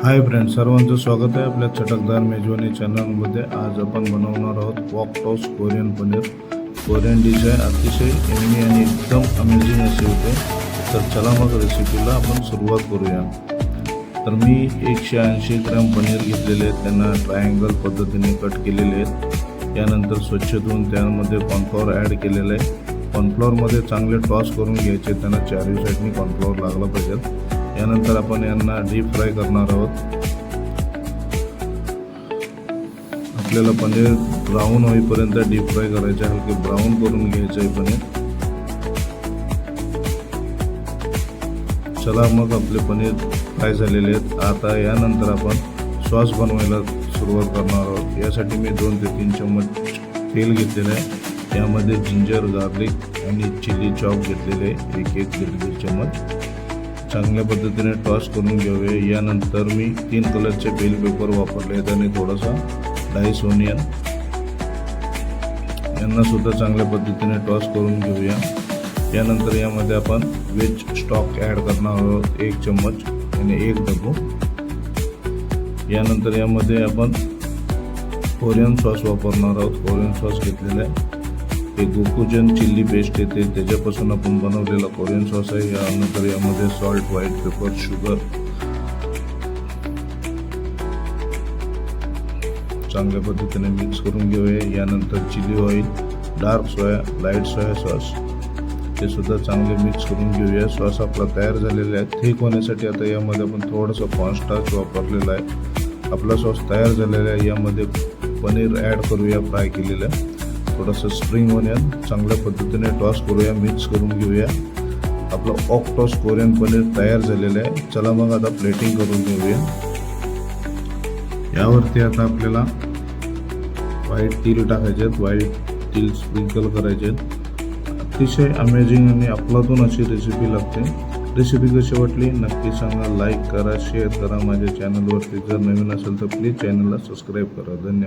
Hi friends, सर्वांचं स्वागत आहे आपल्या चटकदार मेजवानी चॅनलमध्ये। आज आपण बनवणार आहोत walk toss Korean paneer. Korean dish आहे, अतिशय यम्मी आणि एकदम अमेझिंग अशी होते। तर चला मग रेसिपीला आपण सुरुवात करूया। तर मी 180 ग्रॅम पनीर घेतलेले आहेत, त्यांना ट्रायंगल पद्धतीने कट केलेले आहेत। यानंतर स्वच्छ धुवून त्यामध्ये कॉर्नफ्लॉवर ॲड केलेलं आहे। कॉर्नफ्लॉवरमध्ये चांगले टॉस करून घ्यायचे, त्यांना चारही साईडनी कॉर्नफ्लॉवर लागला पाहिजे। यानंतर आपण यांना डीप फ्राय करणार आहोत। आपल्याला पनीर ब्राऊन होईपर्यंत डीप फ्राय करायचे, हलके ब्राऊन करून घ्यायचे आहे पनीर। चला मग आपले पनीर फ्राय झालेले आहेत। आता यानंतर आपण सॉस बनवायला सुरुवात करणार आहोत। यासाठी मी 2 ते 3 चम्मच तेल घेतलेलं आहे। यामध्ये जिंजर, गार्लिक आणि चिली चॉप घेतलेले 1-1 दीड चम्मच चांगल्या पद्धतीने टॉस करून घेऊया। यानंतर मी 3 कलरचे बेल पेपर वापरले आहेत आणि थोडासा डाइस ओनियन, यांना सुद्धा चांगल्या पद्धतीने टॉस करून घेऊया। यानंतर यामध्ये आपण वेज स्टॉक ॲड करणार आहोत 1 चम्मच आणि 1 डबू। यानंतर यामध्ये आपण कोरियन सॉस वापरणार आहोत। कोरियन सॉस घेतलेला आहे, हे गोकुजन चिल्ली पेस्ट येते त्याच्यापासून आपण बनवलेला कोरियन सॉस आहे। यानंतर यामध्ये सॉल्ट, व्हाईट पेपर, शुगर चांगल्या पद्धतीने मिक्स करून घेऊया। यानंतर chilli oil, dark soya, light soya sauce हे सुद्धा चांगले मिक्स करून घेऊया। सॉस आपला तयार झालेला आहे। थिक होण्यासाठी आता यामध्ये आपण थोडंसं कॉर्नस्टार्च वापरलेलं आहे। आपला सॉस तयार झालेला आहे। यामध्ये पनीर ॲड करूया, फ्राय केलेलं थोडंसं स्प्रिंग ओनियन चांगल्या पद्धतीने टॉस करूया, मिक्स करून घेऊया। आपलं वॉक टॉस कोरियन पनीर तयार झालेलं आहे। चला मग आता प्लेटिंग करून घेऊया। यावरती आता आपल्याला व्हाईट तिल टाकायचे आहेत, व्हाईट तिल स्प्रिंकल करायचे आहेत। अतिशय अमेझिंग आणि अफलातून अशी रेसिपी लागते। रेसिपी कशी वाटली नक्की सांगा, लाईक करा, शेअर करा। माझ्या चॅनलवरती जर नवीन असेल तर प्लीज चॅनलला सबस्क्राईब करा। धन्यवाद।